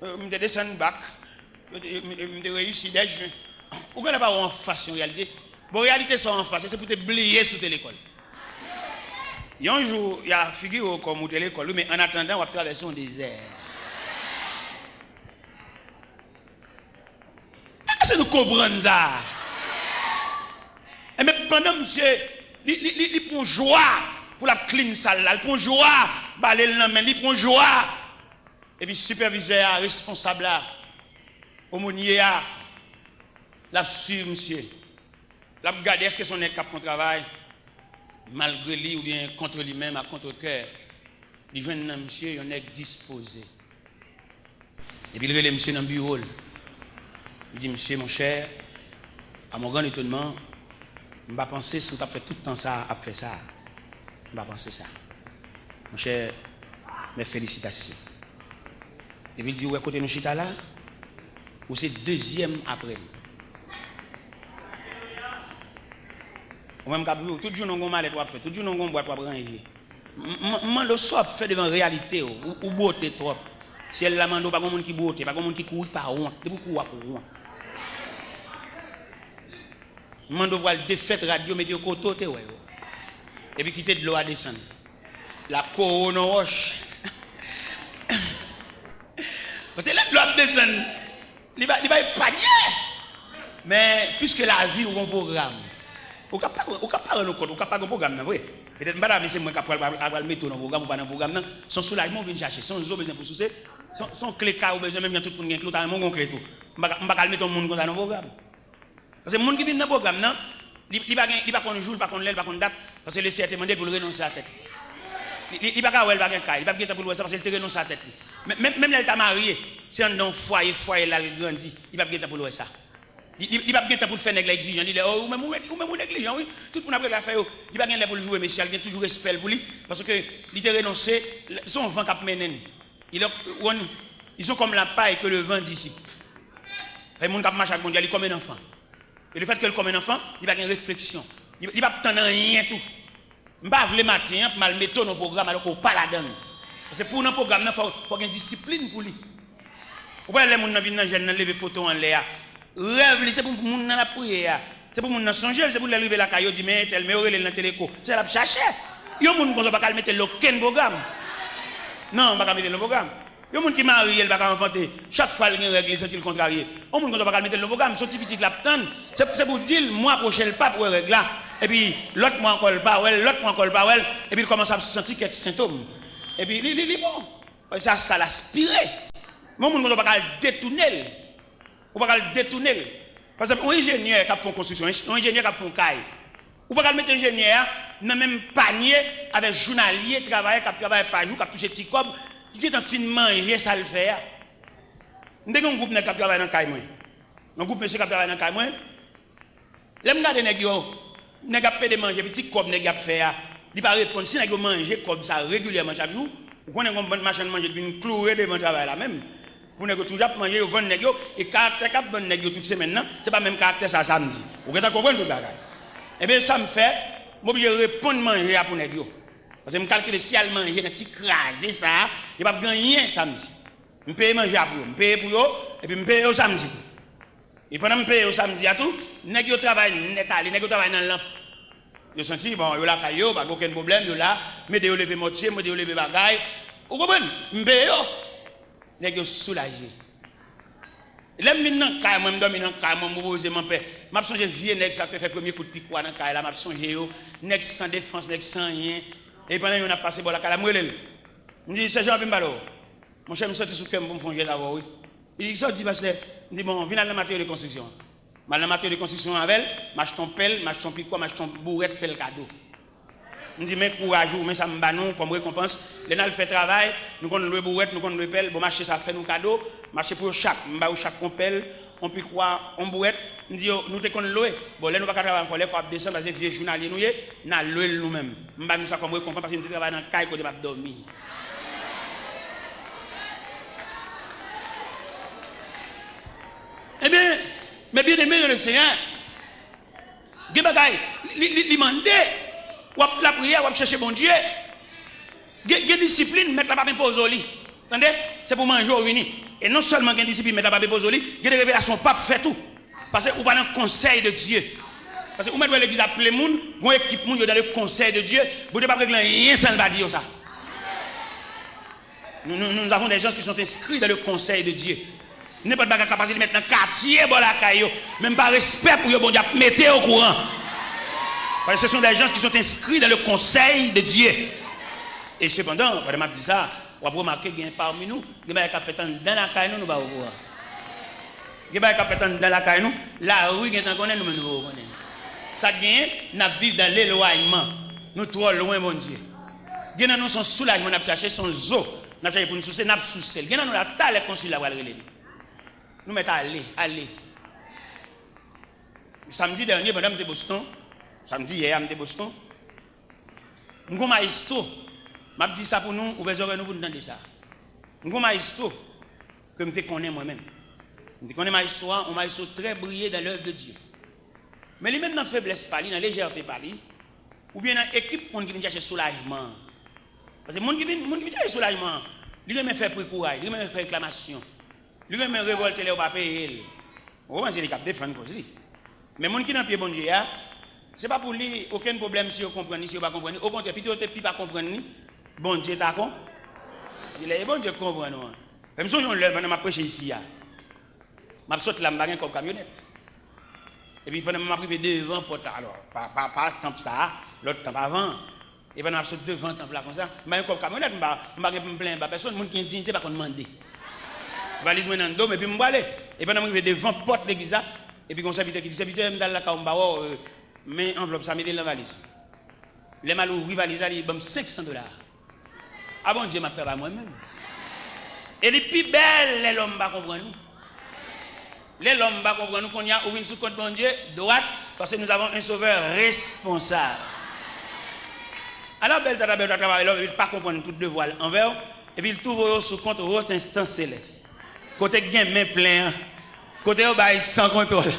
yo. Me descend bac, me réussi des juin. Ou qu'on pas en face en réalité. Bon réalité sont en face, c'est pour te blier sous l'école. Il y a un jour, il y a figure comme au l'école, mais en attendant on va traverser un désert. Est-ce que nous comprenons ça? Et mais pendant monsieur, il prend joie pour la clean salle là, il prend joie, balai le main, il prend joie. Et puis superviseur, responsable là, aumônier là, l'a su monsieur. L'a regardé est-ce que son est cap de travail malgré lui ou bien contre lui-même à contre cœur. Il joue un monsieur, il est disposé. Et puis il relève monsieur dans le bureau. Il dit monsieur mon cher, à mon grand étonnement, je ne vais pas penser si tu as fait tout le temps ça, à faire ça. Je ne vais pas penser ça. Mon cher, mes félicitations. Et puis il dit, où est côté nous chita là? Ou c'est deuxième après? Ou même tout jour nous mal pour faire, tout jour nous boîte pour ranger. Mando soit fait devant réalité ou beauté trop. Si elle la mando pas monde qui beauté, pas monde qui court par honte, de beaucoup pour honte. Mando voir le défaite radio mettre au côté ouais. Et puis quitter de l'eau à descendre. La corona roche. Parce que l'eau à descendre, il va épargner. Mais puisque la vie ou un programme, ou capable de compte, ou capable de programme, oui. Peut-être que c'est moi qui vais mettre dans le programme ou pas dans le programme. Son soulagement vient chercher, son besoin pour soucier, son clé car ou besoin même tout le monde qui est mon clé tout. Je ne vais pas mettre le monde dans le programme. Parce que le monde qui vient dans le programme, il ne va pas jour, il ne va pas l'aile, il ne va pas date, parce que le CRT demande pour renoncer à la tête. Il ne va pas faire un cas, il ne va pas pour le parce qu'il renonce à la tête. Même là, il est marié, si on est dans le foyer, là, il grandit, il ne va pas pour le ça. Il va pas pour faire nègre exigeant, il dit ou même négligent, oui, tout le monde après la faire, il va pas pour le jouer, mais il a toujours respect pour lui, parce que il a renoncé, son vent qui mène. Ils sont comme la paille que le vent dissipe. Les gens qui marchent avec mondial, il est comme un enfant. Et le fait qu'il est comme un enfant, il va avoir une réflexion. Il ne va pas attendre rien tout. Je ne vais pas le matin, mal mettre dans le programme alors qu'on pas la donne. Parce que pour un programme, il faut avoir une discipline pour lui. Vous voyez, les gens qui viennent lever photo en l'air. Rêve, c'est pour les gens dans la prière. C'est pour les gens dans songer, c'est pour les lever la caillou, dit mais tel, mais on est dans téléco. C'est la chercher. Il y a des gens qui ne vont pas mettre aucun programme. Non, on ne va pas mettre le programme. Il y a des gens qui marient, ils ne vont pas inventer. Chaque fois, il y a une règle, ils sont contrariés. Il y a des gens qui ne vont pas mettre le programme. Son petit la tente. C'est pour dire, moi, prochain le pas pour la règle là. Et puis, l'autre mois encore le pas, l'autre mois encore le pas, et puis il commence à se sentir quelques symptômes. Et puis, il est bon. Ça l'aspire. Mais on ne va pas le détourner. On ne va pas le détourner. Par exemple, un ingénieur qui a fait une construction, un ingénieur qui a fait une caille. On ne va pas mettre un ingénieur dans le même panier avec un journalier qui travaille par jour, qui a touché petit cob, qui est en fin de manger, ça le fait. Nous avons un groupe qui travaille dans le caille. Un groupe monsieur qui travaille dans le caille. Les gens qui ne pas de manger, petit cob qui fait. Il ne va pas répondre. Si vous mangez comme ça régulièrement chaque jour, vous connaissez une bonne machine de manger, puis une clouée devant le travail là même. Vous n'avez toujours manger, vous vendez et caractère qui bon nègre toute semaine, ce n'est pas même caractère ça samedi. Vous comprenez tout le bagage. Eh bien, ça me fait, je vais répondre manger pour nègre. Parce que je calcule si elle mange, un petit crasé ça, il ne va pas gagner samedi. Je paye manger pour eux, je paye pour eux, et puis je paye au samedi. Et pendant que je paye au samedi à tout, nègre travaille net, nègre travaille dans la lampe. Je sens si, bon, il y a la caillou, pas aucun problème, il y a là, mais de lever moitié, mais de lever bagaille. Vous comprenez? Je paye eux. Nèg yo soulagé. L'aime nan kay moi m'dormi nan kay moi m'poser mon père. M'a songé vieux nèg ça fait premier coup de pic dans kay là m'a songé yo nèg sans défense nèg sans rien et pendant on a passé bon la kay la m'relel. Me dit c'est Jean Pimbalo. Mon cher me sorti sous cœur pour me fonger d'abord oui. Il dit ça dit parce que dit bon viens dans le matériel de construction. Dans la matière de construction avec, m'achète ton pelle, m'achète ton picot, m'achète ton bourrette, fait le cadeau. On dit, mais courage, mais ça me bat nous comme récompense. Les gens fait travail, nous connaissons le bourrette, nous connaissons le pelle, bon, marché ça fait nos cadeaux, marché pour chaque, m'ba ou chaque on pelle, on picot, on bourrette, on dit, nous te connaissons loué. Bon, là, nous pas travailler encore, là, pour descendre, parce que vieux journalier, nous, n'a loué nous-mêmes. M'ba nous ça comme récompense, parce que nous travaillons dans le caille, côté pas dormir. Eh bien, mais bien aimé le Seigneur, il demande, la prière, ou chercher bon Dieu, il y a discipline, mettre la pape pose au lit. Attendez, c'est pour manger au vini. Et non seulement il y a discipline, mettre la pape pose au lit, il y a des révélations, pape fait tout. Parce que vous pas dans le conseil de Dieu. Parce que vous mettez l'église appeler les gens, vous équipe dans le conseil de Dieu, vous ne pouvez pas régler rien sans le dire ça. Nous avons des gens qui sont inscrits dans le conseil de Dieu. N'importe pas capacité de mettre dans le quartier, même pas respect pour eux, bon Dieu, mettez au courant. Parce que ce sont des gens qui sont inscrits dans le conseil de Dieu. Et cependant, quand je dis ça, on va remarquer qu'il y a parmi nous, il y a des capitaines dans la caille, nous ne pouvons pas voir. Il y a des capitaines dans la caille, la rue, nous connaissons, nous ne pouvons pas. Ça gagne, nous vivons dans l'éloignement. Nous trop loin, mon Dieu. Il y a nous son soulagement, nous avons cherché son zoo, nous avons cherché pour nous soucier, nous avons soucié. Il y a nous la taille consul à aller. Nous mettons aller. Samedi dernier, madame de Boston, samedi hier, madame de Boston, nous avons maestro. Je dis ça pour nous, ouvrez nous pour nous entendre ça. Nous avons maestro que je connais moi-même. Je connais maestro, un maestro très brillé dans l'œuvre de Dieu. Mais lui-même dans la faiblesse, dans la légèreté, ou bien dans l'équipe qui vient chercher soulagement. Parce que les gens qui viennent chercher soulagement, ils veulent faire pour courage, ils veulent faire réclamation. Lui même révolter les papiers. On va essayer de défendre aussi. Mais les gens qui n'ont pas bon Dieu, ce n'est pas pour lui aucun problème si vous comprenez, si vous ne comprenez pas. Au contraire, si vous ne pas comprendre, bon Dieu d'accord. Il est bon Dieu comprendre. Même si on lève, on prêché ici. Je suis sorti là, je suis comme camionnette. Et puis pendant que je suis arrivé devant, alors, pas temps ça, l'autre temps avant. Et pendant que je suis devant le temple là comme ça, je suis comme camionnette, je ne me plains pas personne, les gens qui ont dignité, pas qu'on demande. Valise moi dans le dos, et puis je vais aller. Et pendant que je vais devant la porte de l'église, et puis mon serviteur qui dit, serviteur, je vais dans la mais enveloppe, ça mettez dans la valise. Les mal ouvrir la valise, il donne $500. Ah bon, Dieu m'a fait à moi-même. Et les plus belles, les hommes ne comprennent pas. Les hommes ne comprennent pas qu'on y a ouvert sous compte bon Dieu, droite, parce que nous avons un sauveur responsable. Alors, belle, ça va travailler, il ne peut pas comprendre tout devoir envers, et puis il trouve sous compte votre instance céleste. Côté gain main plein, côté au bail sans contrôle,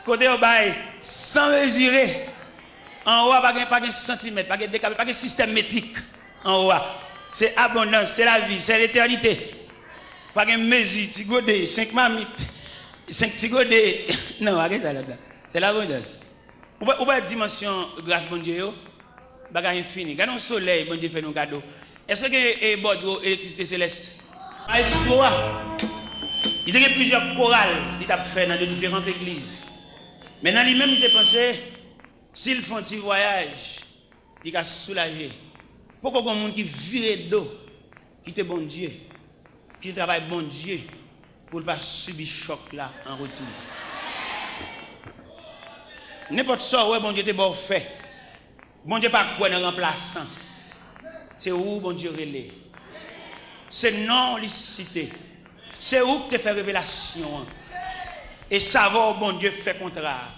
côté au bail sans mesurer, en haut pas de centimètre, pas de décalage, pas de système métrique en haut. C'est abondance, c'est la vie, c'est l'éternité. Pas de mesure, tigodé, 5 mamites, 5 tigodé. Non, c'est l'abondance. Ou pas de dimension grâce bon Dieu, bagage infini. Quand on soleil, bon Dieu fait nos cadeaux. Est-ce que y a bordeaux électricité céleste? Maestro, il y a plusieurs chorales qu'il a fait dans de différentes églises. Maintenant, lui-même, il a pensé, s'ils font un petit voyage, il a soulagé. Pourquoi il y a des gens qui virent d'eau, qui te bon Dieu, qui travaille bon Dieu, pour ne pas subir choc là en retour? N'importe ça, ouais, bon Dieu te bon fait. Bon Dieu pas quoi dans remplaçant. C'est où bon Dieu relais. C'est non licité. C'est où que tu fais révélation. Et savoir bon Dieu fait contraire.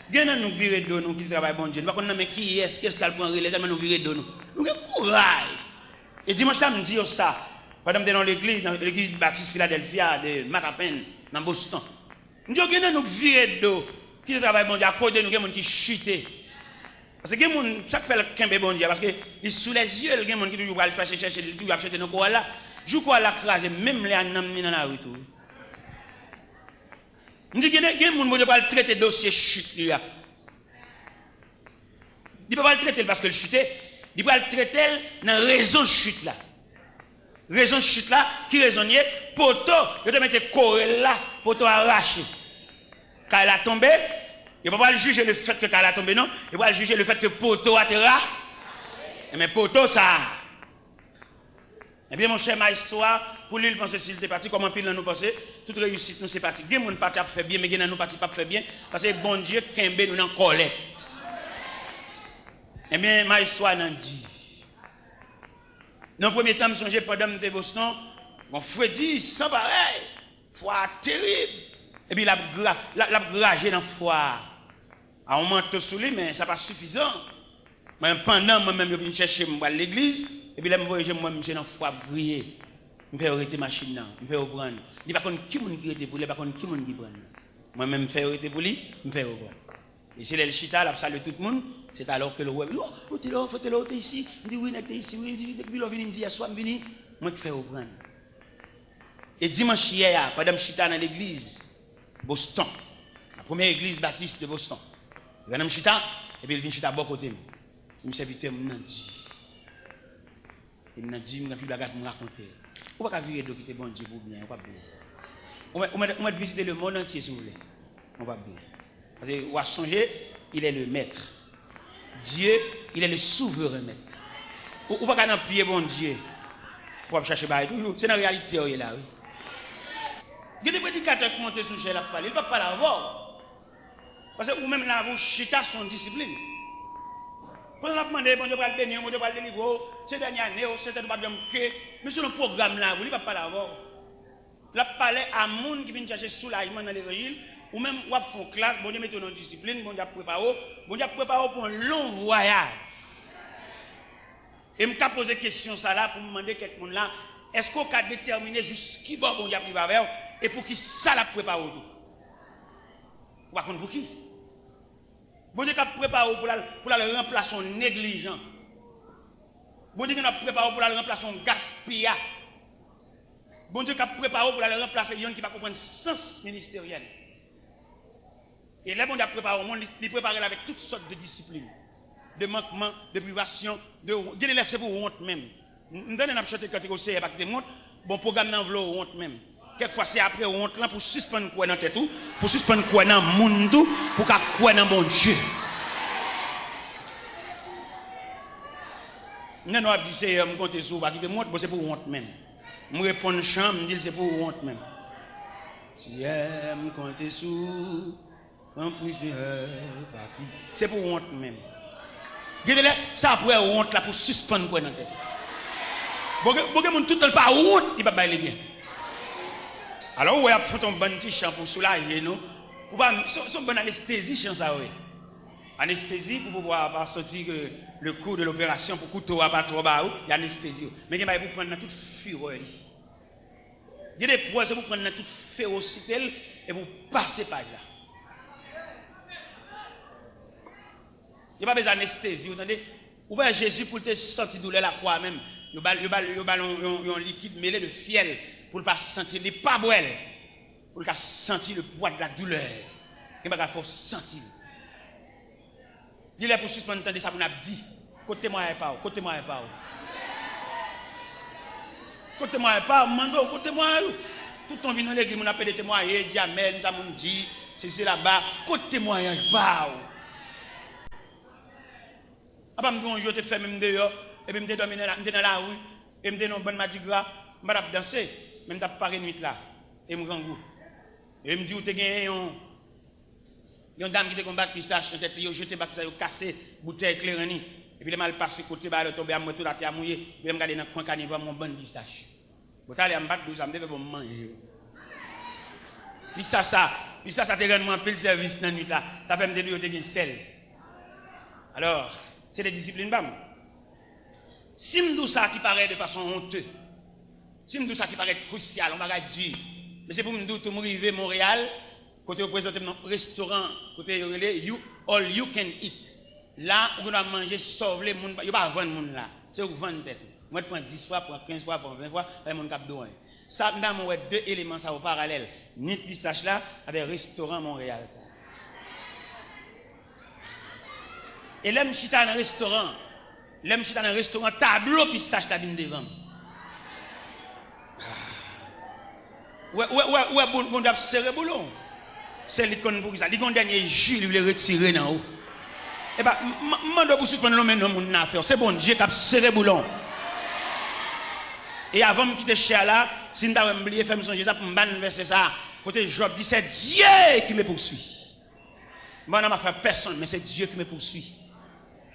Bien nous virer de nous qui travaillent bon Dieu. Nous ne savons pas qui est, qu'est-ce qu'elle prend relais, nous virer de nous. Nous avons courage. Et dimanche, je me dis ça. Pendant que dans l'église Baptiste Philadelphia de Macapen, dans Boston. Nous avons nous virer de nous qui travaillent bon Dieu. À côté de nous, il y a des gens qui chutent. Parce que les gens, chaque fois qu'ils bon Dieu, parce que sous les yeux, il y a des gens qui vont chercher nos corps là. Je crois la crase, même les anamis dans la rue. Je dis qu'il y a des gens qui vont traiter le dossier chute. Il ne peut pas le traiter parce que le chute, il va le traiter dans la raison de chute là. Raison de chute là, qui raisonnier, poteau, il doit mettre corps là, poteau arraché. Quand elle a tombé, il ne va pas le juger le fait que quand elle a tombé, non. Il va le juger le fait que poteau a été arraché. Mais poteau ça. Eh bien, mon cher maestro, pour lui, il pensait s'il était parti, comment pile nous penser, toute réussite nous c'est parti. Il y a des gens parti à faire bien, mais il y a des gens parti pas faire bien, parce que bon Dieu, Kembe nous en collecte. Eh bien, ma histoire n'en dit. Dans le premier temps, je songeais pendant mes dévotions, mon frère dit, sans pareil, foi terrible. Et puis, il a gragé dans la foi. À un moment, sous lui, mais ça n'est pas suffisant. Mais pendant moi-même, je viens chercher à l'église, et puis là, je vois moi, je dans la foi briller. Je fais arrêter ma machine, je fais reprendre. Il n'y a pas qui qui était pour lui, il n'y a pas qui qui prend. Moi-même, je fais arrêter pour lui, je fais reprendre. Et c'est le chita, là, salue tout le monde. C'est alors que le roi dit, oh, t'es là, t'es ici. Il dit, oui, t'es ici, oui. Depuis qu'il vient, il me dit, il soir, venu, moi, je fais reprendre. Et dimanche hier, pendant que je suis dans l'église, Boston, la première église baptiste de Boston, je suis chita, et puis il vient chita à bon côté. Il me serviteur, il m'a dit, il m'a dit, il m'a raconter. On va pas virer de quitter bon Dieu pour bien, on va bien. On va visiter le monde entier, si vous voulez. On va bien. Parce que, on va changer, il est le maître. Dieu, il est le souverain maître. On ne va pas appuyer bon Dieu pour chercher bail. C'est la réalité là. Oui. Il y a des prédicateurs qui montent sur la parole, ils ne peuvent pas l'avoir. Parce que vous-même là, vous chita son discipline. Quand on a demandé, bon Dieu va le bénir, bon Dieu va le délivrer, c'est dernière année, c'est un pas de mais sur le programme là, vous ne pouvez pas l'avoir. Là, parler à monde qui vient chercher soulagement dans l'évangile. Ou même, on fait classe, bon Dieu met dans discipline, bon Dieu prépare pour un long voyage. Et je me pose des questions ça là pour me demander quelqu'un là, est-ce qu'on a déterminé jusqu'à bon Dieu privé avec et pour qui ça la prépare tout? Ou pour qui? Bon Dieu a préparé pour la remplacer négligent. Bon Dieu a préparé pour la remplacer gaspillage. Bon Dieu a préparé pour la remplacer quelqu'un qui va comprendre le sens ministériel. Et là, on a préparé au monde, il prépare avec toutes sortes de disciplines, de manquements, de privations, de l'élève, c'est pour honte même. Nous donnons un chanté quand il y a des honte, bon programme d'enveloppe honte même. Quelquefois, c'est après honte là pour suspendre quoi dans tête tout, pour suspendre quoi dans le monde tout, pour qu'à quoi dans bon Dieu. Nous avons dit, c'est me compter sur qui fait honte, c'est pour honte même. Je réponds chambre, je dis c'est pour honte même. Si me compter sur c'est pour honte même. Ça après honte là pour suspendre quoi dans tête. Bon tout le pas honte, il va pas aller bien. Alors ouais, faut ton bon petit chant pour soulager nous. Ou pas son bonne anesthésie chant ça ouais. Anesthésie pour pouvoir sortir le cours de l'opération pour couteau à pas trop bas, il y a anesthésie. Mais il va vous prendre dans toute fureur. Il y a des poids pour prendre dans toute férocité et vous passer par là. Il n'y a pas besoin d'anesthésie, vous entendez? Ou bien Jésus pour te sentir douleur la croix même. Il y a un liquide mêlé de fiel pour ne pas sentir, il n'est pas boire, pour ne pas sentir le poids de la douleur. Il n'y a pas de sentir. Il est pour suspendre ça, vous avez dit. Côté-moi et pas, côté-moi et pas. Côté-moi et pas, mando, côté-moi. Tout le temps vient dans l'église, on appelle des témoignages, dit amen, ça m'a dit, c'est là-bas, côté-moi et pas. Après, je te fais même dehors, et puis je te domine dans la rue, et je te donne un bon Mardi Gras, je vais danser, je vais parler nuit là, et je me rends goût. Et je me dis, où tu as une dame qui te combat pistache, je te jeté bac, je cassé, bouteille clairani, et puis je mal passé côté, je suis tombé à moi, tout la terre mouillée, je vais regarder dans le coin carnivore, mon bon pistache. Je vais aller me battre, je vais me manger. Puis ça te rend un peu le service dans la nuit là, ça fait me dire que tu as une stèle. Alors, c'est des disciplines bam. Si je dis ça qui paraît de façon honteuse, si je dis ça qui paraît crucial, on va dire, mais c'est pour me dire que je suis à Montréal, côté représenter mon restaurant, côté you all you can eat. Là, on doit manger, sauver les gens, il n'y a pas vendre les gens là. C'est vous vendre tête. Moi, je prends 10 fois, prends 15 fois, prends 20 fois, et mon cap douane. Ça, nous avons deux éléments ça au parallèle. Ni pistache là, avec restaurant Montréal. Ça. Et là, je suis dans un restaurant. Là, je suis dans un restaurant, tableau pistache qui est devant. Ouais, bon, d'ab serré boulon. C'est l'icône pour ça. L'icône dernier jus, il voulait retirer dans haut. Eh bien, je pour suspendre l'homme dans mon affaire. C'est bon, Dieu qui a serré boulon. Et avant de quitter cher là, si nous avons oublié faire me songer ça pour me banner verset ça, côté Job dit c'est Dieu qui me poursuit. Moi n'a pas fait personne mais c'est Dieu qui me poursuit.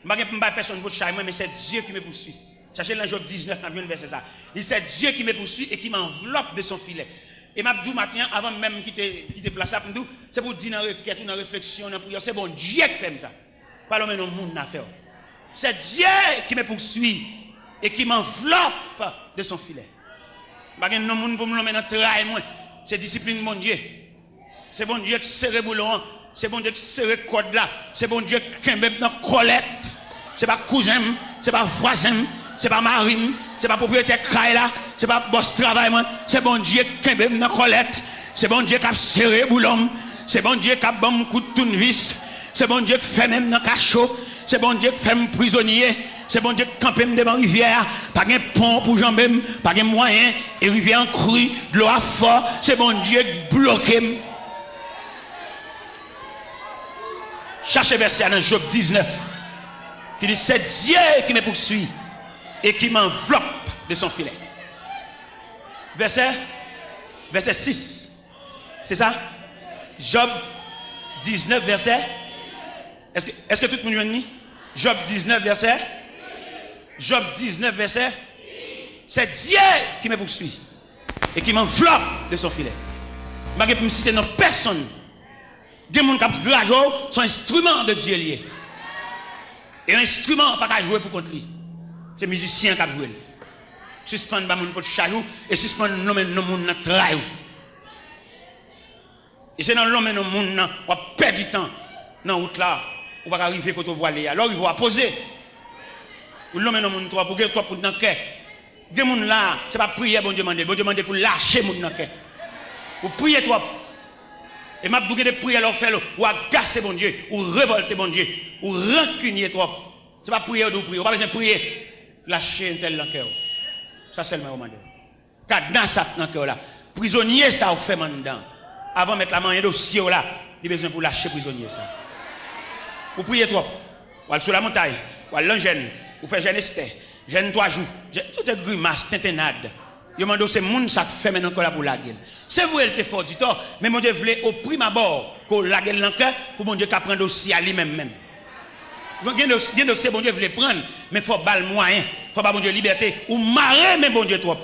Moi pas personne pour charmer mais c'est Dieu qui me poursuit. Cherchez dans Job 19 dans verset ça. Il c'est Dieu qui me poursuit et qui m'enveloppe de son filet. Et m'a dit matin avant même quitter place ça pour nous, c'est pour dire dans requête ou dans réflexion dans prière, c'est bon Dieu qui fait ça. Pas l'homme non monde n'a fait. C'est Dieu qui me poursuit et qui m'enveloppe de son filet. Pas non monde pour me l'emmener dans travail moi. C'est discipline mon Dieu. C'est bon Dieu qui serre boulon, c'est bon Dieu qui serre code là, c'est bon Dieu qui même dans collecte. C'est pas cousin, c'est pas voisin, c'est pas marine, c'est pas propriétaire kraï là, c'est pas boss travail moi, c'est bon Dieu qui même dans collecte. C'est bon Dieu qui a serré boulon, c'est bon Dieu qui a bon coup de tournevis, c'est bon Dieu qui fait même dans cachot, c'est bon Dieu qui fait prisonnier. C'est bon Dieu qui campe devant la rivière, pas de pont pour jamber, pas de moyen, et rivière en crue, de l'eau à fort, c'est bon Dieu qui bloque. Cherchez verset dans Job 19, qui dit c'est Dieu qui me poursuit et qui m'enveloppe de son filet. Verset 6, c'est ça? Job 19, verset. Est-ce que tout le monde est venu? Job 19, verset. Job 19, verset. C'est Dieu qui me poursuit et qui m'enveloppe de son filet. Je ne peux pas citer non personne. Des gens qui ont grave sont instruments de Dieu lié. Et un instrument pas qu'à jouer pour contre lui. C'est musicien qui a joué. Suspendre les gens pour chajou et suspendre les gens pour travail. Et c'est dans l'homme et dans le monde qu'on perd du temps dans la route là. On va arriver quand on va aller. Alors il va poser. L'homme et dans le monde pour que toi pour dans le cœur. Des gens là, ce n'est pas prier bon Dieu demander. Bon Dieu demander pour lâcher mon dans le cœur. Pour prier toi. Et m'a bouquet de prier alors faire ou agacer bon Dieu, ou révolter bon Dieu, ou rancunier trop. C'est pas prier ou prier, on pas besoin de prier. Lâcher un tel dans le cœur. Ça c'est le même moment. Cadence ça dans le cœur là. Prisonnier ça ou fait maintenant. Avant de mettre la main dans dossier là, il a besoin pour lâcher prisonnier ça. Vous priez trop. Ou aller sur la montagne, ou aller l'engène, ou faire jeûne Esther, jeûne 3 jours, tout est grimace, tintinade. Je demande c'est monde ça fait maintenant encore pour la gueule. C'est vous elle te fort du temps, mais mon Dieu voulait au prime abord pour la gueule dans cœur pour mon Dieu qu'a prendre aussi à lui-même même. Bien dossier bon Dieu voulait prendre, mais faut bal moyen, faut pas bon Dieu liberté ou marrer mais bon Dieu trop.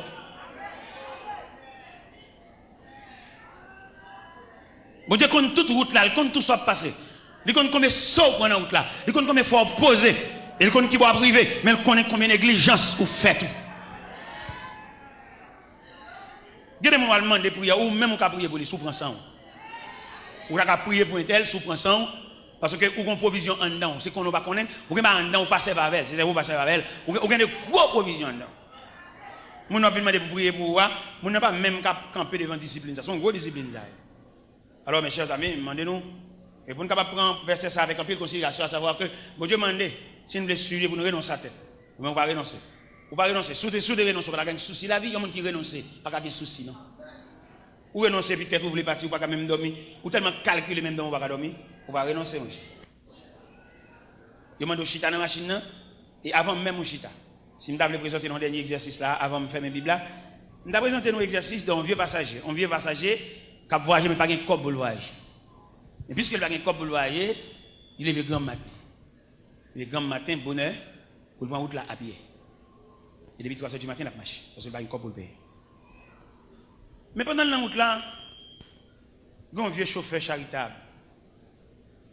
Bon Dieu compte toute route là, il compte tout ça passer. Il compte combien saut prendre la route là, il compte combien faut poser, il compte qui va priver, mais il connaît combien négligence ou fait tout. Gardez mon allemand de prière ou même on peut prier pour les sous-prend ça. Ou la prier pour un tel sous-prend ça parce que ou une provision en dedans, c'est qu'on ne pas connaître, ou que en dedans ou passer avec elle, c'est vous passer avec elle, ou gagne de gros provisions en dedans. Mon n'a pas demandé pour prier pour moi, mon n'a pas même camper devant discipline, ça sont gros discipline ça. Alors mes chers amis, demandez-nous et pour nous capable prendre verser ça avec un peu de considération à savoir que bon Dieu demande si nous voulons suivre pour nous renoncer à tête. Mais on va renoncer. Ou pas renoncer, sous de renoncer, pas de souci la vie, il y a des gens qui renoncent, pas de souci non. Ou renoncer peut-être vous voulez partir, ou pas même dormir, ou tellement calculer même dans on va dormir, on va renoncer monsieur. Je demande au chita dans la machine et avant même au chita. Si je voulais présenter notre dernier exercice là, avant de faire mes bibles là, je vais présenter nos exercices d'un vieux passager qui a voyagé mais pas de cop pour le voyage. Et puisqu'il n'a pas de cop pour le voyage, il est le grand matin. Il est grand matin, bonheur, pour prendre route là à pied. Et depuis 3 heures du matin, il a marché. Parce qu'il n'y a pas une cop pour le payer. Mais pendant la route là, il y a un vieux chauffeur charitable.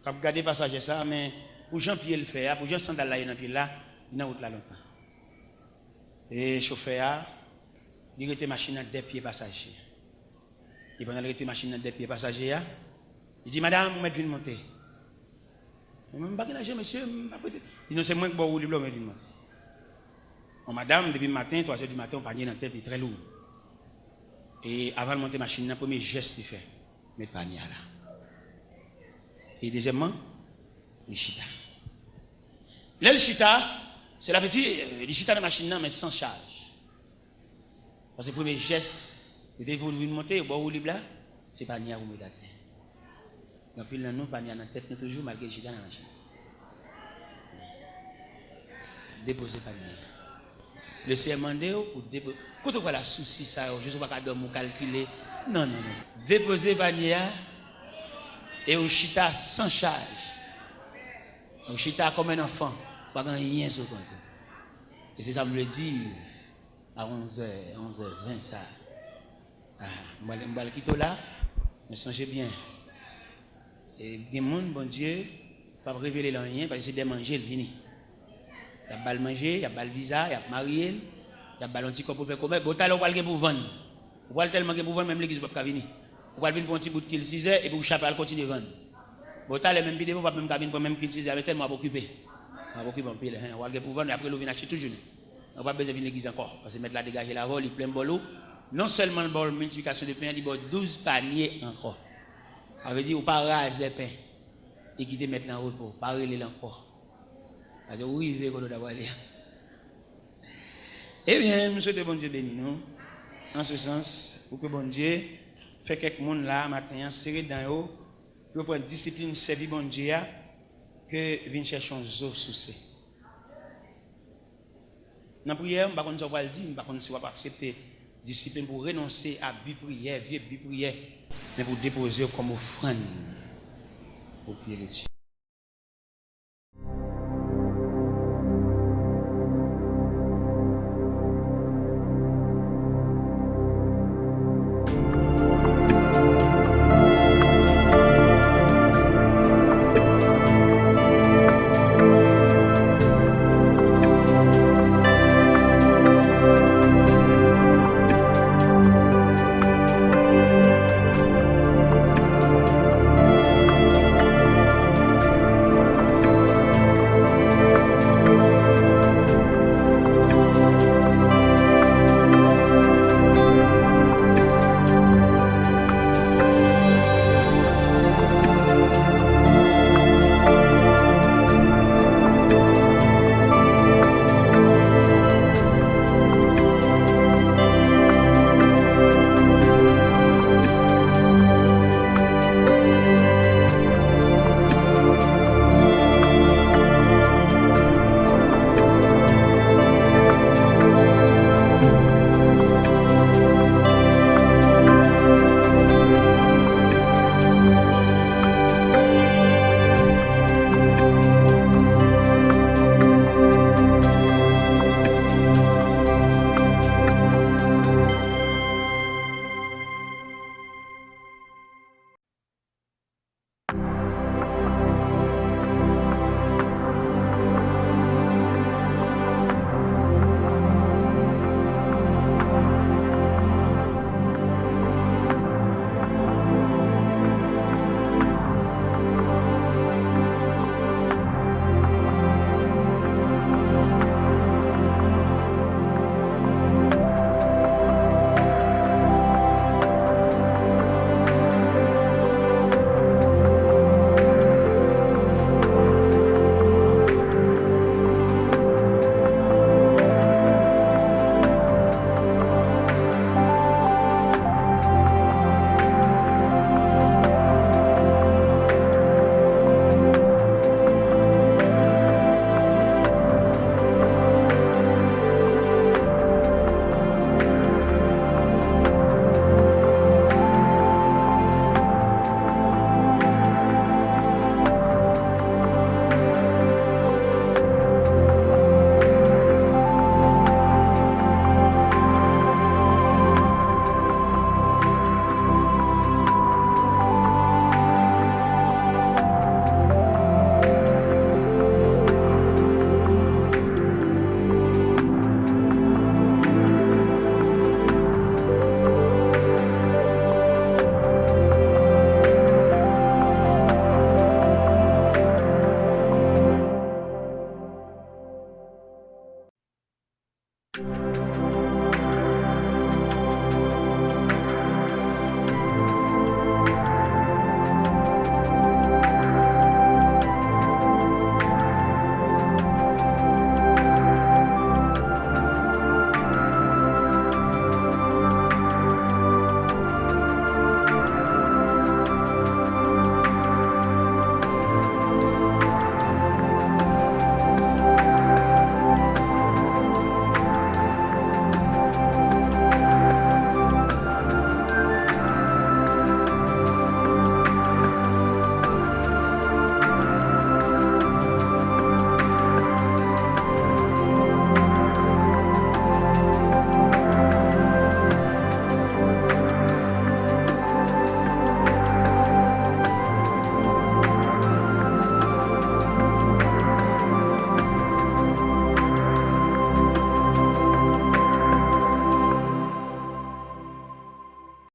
Qui a gardé passager ça, mais pour Jean-Pierre le faire, pour Jean Sandal là, dans pied là, il a route là longtemps. Et le chauffeur, il a été machine à 2 pieds passagers. Et pendant qu'il a été machine à 2 pieds passagers, il dit, madame, vous m'êtes monter. Je ne sais pas, monsieur, il ne sait moins que vous voulez monter. Oh, madame, depuis le matin, 3 heures du matin, on panier dans la tête est très lourd. Et avant de monter la machine, le premier geste qu'il fait, mettre le panier là. Et deuxièmement, les chita. Là, le chita, c'est la petite, les chita dans la machine, mais sans charge. Parce que le premier geste, dès que vous voulez monter, vous voulez là, c'est pas panier à vous mettre la tête. Donc, puis là, nous, panier dans la tête, nous toujours malgré le chita dans la machine. Déposez panier. Le Seigneur demandé pour déposer. Quand on voit la souci, ça, je ne sais pas quand on calculer. Non. Déposer panier et au chita sans charge. Au chita comme un enfant, pas rien sur compte. Et c'est ça me le dit à 11h20 ça. Je vais quitter là, mais songez bien. Et des gens, bon Dieu, pas révéler rien parce que c'est de manger le vini. Il y a bal manger, il y a bal visa, il y a marié, il y a bal anti pour faire commerce. Vous allez aller pour vendre. Vous allez tellement pour vendre même l'église pas venir. Vous allez venir pour un petit bout de kill 6 heures et pour chaper à continuer vendre. Vous allez même vidéo pas même cabine pour même kill 6 heures, mais tellement occupé. On va occuper un pile, on va aller pour vendre et après le venir acheter toujours. On va pas besoin de l'église encore parce que mettre là dégager la vol, il plein bolo. Non seulement le bol multiplication de pain, il y a 12 paniers encore. Ça veut dire ou pas raser pain et quitter maintenant en repos, pas reler encore. Alors oui, il veut d'avoir aller. Eh bien, je souhaite bon Dieu béni nous. En ce sens, pour que bon Dieu fait quelques monde là matin serré dans eux pour prendre discipline servir bon Dieu que vienne chercher un zo souci. Dans la prière, je ne sais pas le dire, je ne sais pas accepter discipline pour renoncer à vie prière, vieux vie prière, mais pour déposer comme offrande au pied de Dieu.